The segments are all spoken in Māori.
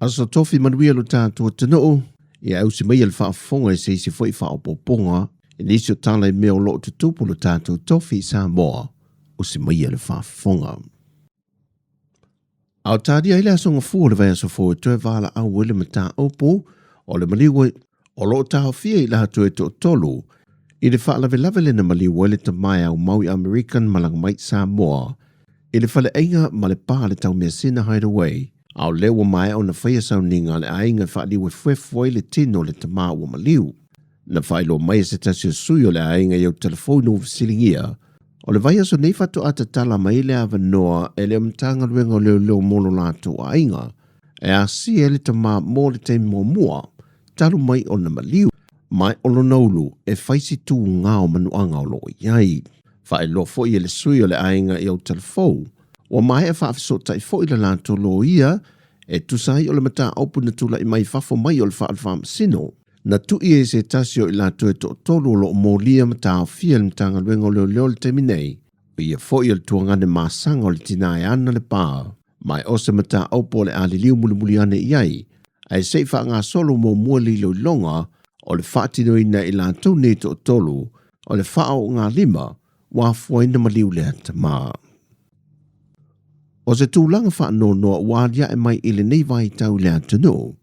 Aso tofi manuia lo tātua tano, ia au si mai al whaafonga e seisi fwoi whaapoponga, e nisi o tala i meo lo tutupu lo tātua tofi Sāmoa, o si mai al whaafonga. Aotearoa ile asonga fua le vai aso fua toe vala au wele mata opo, o le maliwe, o lo taho fia i laha tue to tolu, i le whaalawelawe le na maliwe le tamai au Maui American malang mai Samoa, i le whale einga ma le pā le tau mea sina hideaway, au lewa mai o na whaia sau ninga le ainga whaaliwe fwefwai le tino le tamaa ua maliu. Na whailo mai se tasio sui o le ainga iau telefonu vasilingia, o le vai aso nei fatu ata tala mai le avanoa e le mtanga luenga leo molo lato a inga, e a si e le tamaa mo le te mua, talu mai o na maliu, mai o lo naulu e whaisi tu ngao manuanga o lo iai. Whae lo fo i le sui o le ainga i au telefou, o mai e whaafiso tai fo i le lato lo ia, e tusai o le mata opu na tula i mai fafo mai o le whaafam sino. Na tu i e se tasio i lato e to tolu lo mo lia mata o fia le mtanga luenga leo le teminei, o ia fo i le tuangane maasanga o le tina e ana le pā, mai o se mata opu o le aliliu mulimuli ane iai, ai sei wha ngā solo mo mua li lo longa, o le whaatino ina i lato ne to tolu, o le wha o ngā lima, wa fuaina maliu le tama. O se tūlanga wha noa wālia e mai ili nei vai tau le atano,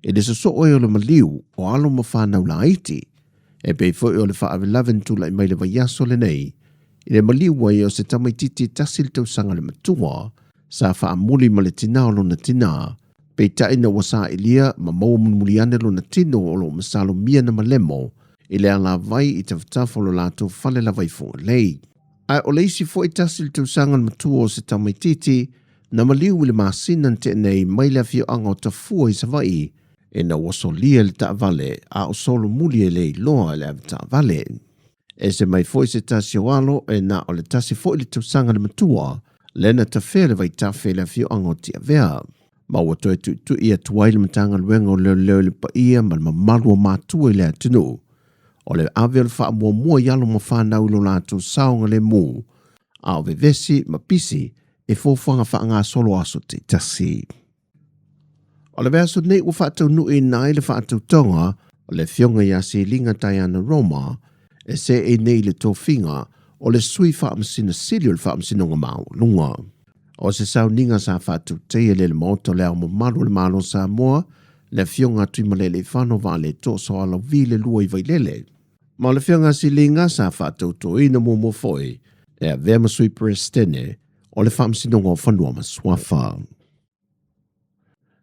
e de so o le maliu o alo ma whanau la iti, e pei foi o le wha avilaven tula i mai le vaiaso le nei, i le maliu wai o se tamaititi tasil tau sanga le matua, sa wha amuli ma le tina o lo na tina, pei taina wasa ilia ma maua muliane lo na tino o lo masalo mia na malemo, i le ala vai i tawtafo lo lato fale la vai funga lei. Ai o leisi fo i tasil tau sanga le matua o se tamaititi, na maliu le maasinan te nei mai le fio anga o tafua i sa vai, e na waso lia le ta vale a o solo muli e lei loa le ta vale. E se mai foi se tasi o alo e na o le tasi foi le tausanga le matua, le na ta fele vai ta fele fio anga o tia vea. Ma ua toi tu ia tuai le matanga luenga o leo le pa ia ma le mamalu o matua i le atinu. O le ave le wha mua yalo ma whanau lo lato saonga le mu, a o vevesi ma pisi e fōwhanga wha ngā solo aso te tasi. O le vea so nei ua whaatau nui nai le whaatau tonga, o le fionga ia se linga Diana Roma, e se e nei le tōwhinga, o le sui whaamsina sili o le whaamsina ngā mau lunga. O se sau ninga sa whaatau teia le maoto le au malu le malo Samoa, le fionga tui malele whano wa le tō so ala vile lua i vailele. Ma le fionga si linga sa whaatau to ina mo foi, e a vea masui prestene, o le whaamsina ngā whanua maswafa.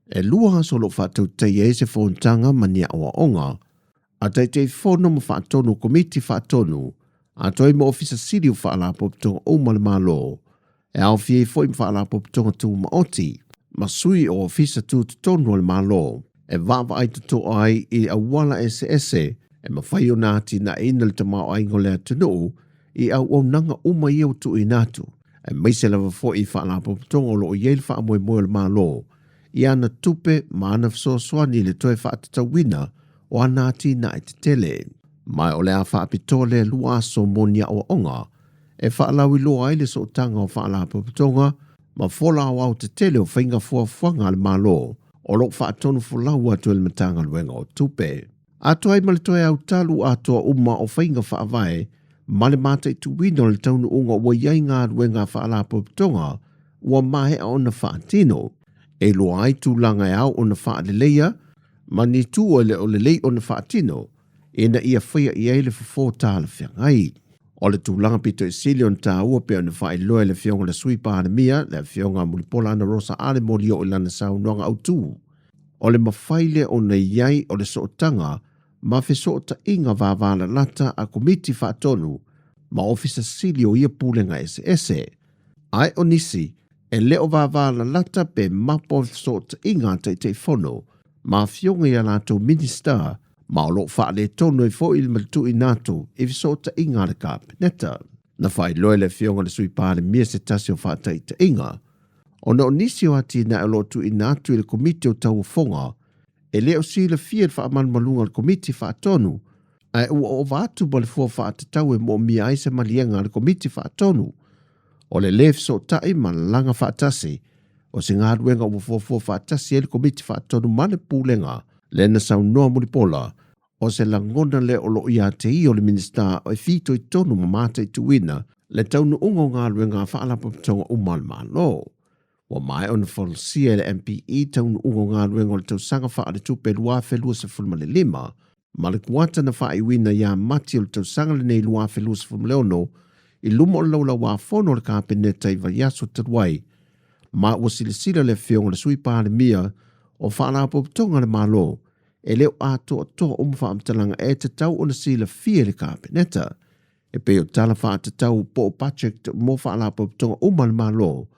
E lua solo whaatau teia e se whontanga mania o onga, a te whono mo whaatonu komiti whaatonu, a toi mo ofisa siri o whaalapoptonga o malemalo, e au fie foi mo whaalapoptonga tu maoti, masui o ofisa tu tonu le malo, e vava ai tuto ai i awala ese, e mawhai o nāti na ina le tamau ai ngolea tunu, i au o nanga uma i au tu inatu, e meise lava foi i whaalapoptonga o lo o yel whaamoe le malo, i ana tupe ma ana fsoswani le toe whaatatau wina o anati na e te tele. Mai o le a whaapitole lua aso monia o onga, e whaalawi loa ai le so tanga o whaalapoptonga, ma fola o au te tele o whainga fuafuanga le malo, o lo whaatonu fulau atu ele matanga luenga o tupe. Ato ai ma le toe au talu atoa uma o whainga whaavai, ma le mata i tuwino le taunu unga ua iai ngā luenga whaalapoptonga, ua mahe a ona whaatino, e loa ai tūlanga e au o na whaaleleia, ma ni tū o le lei o na whaatino, e na ia whaia i eile whafōtā le whiangai. O le tūlanga pito e sili on tā ua pe o na whae loe le whionga le sui pāna mia, le whionga mulipola ana rosa ale moli o ilana saunoanga au tū. O le mawhaile o na iai o le sootanga, ma fe soota inga vāvāla lata a komiti whaatonu, ma ofisa sili o ia pūlenga ese. Ai o nisi, e leo vāvāla lata pe mapo sota inga te whono, ma fionga ia lato minister, ma o lo whaale tono i fo il matu i nato, i sota inga le kāpeneta. Na whai loe le fionga le sui pāle mia se tasi o whaatai te inga. O na o nisi o ati na e lotu i nato i le komiti o tau whonga, e leo si le fia le whaaman malunga le komiti whaatonu, ai ua o vātu ba le fua whaatatau e mo mia aise malienga le komiti whaatonu, o le lef so tai ma langa whaatasi, O se ngā ruenga o fofo whaatasi ele komiti whaatonu mane pūlenga le na sau noa muripola o se langona le o lo ia te i o le minista o e fito i tonu mamata i tuina le taunu ungo ngā ruenga whaalapa pitonga umal malo. Wa mai on folsia le MPE taunu ungo ngā ruenga o le tausanga wha le tupe lua whelua se fulmale lima ma le kuata na wha iwina ia mati o le tausanga le nei lua whelua se fulmale ono i luma o laula wā fono le kāpeneta i variaso taruai ma ua silasila le whionga le sui pāle mia o whaalapo pitonga le malo e leo ato toa whaamtalanga e te tau o na sila fia le kāpeneta. E peo tala wha te tau po project mo whaalapo pitonga le malo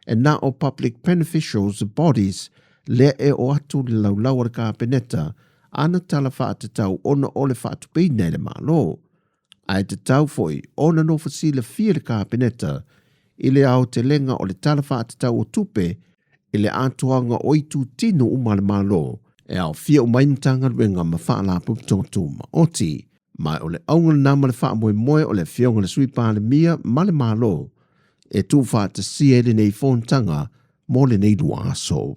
e na o public beneficials bodies le e o atu le laulau le kāpeneta ana tala wha te tau ona o le wha tupina le malo. Ai te tau foi ona no fasila fia le kāpeneta i le au te lenga o le tala wha te tau o tupe i le atuanga o i tu tino le malo e au fia o maintanga ruenga ma whaalapo pitonga tūma oti. Mai o le aunga nama le wha moe o le whionga le sui pāle mia ma le malo e tū wha te siele nei whontanga mo le nei dua aso.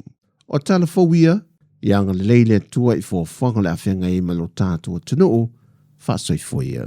O tala fawia, ianga le leile tua i fōwhanga le awhenga i malo tātua tunuu, wha soi fwia.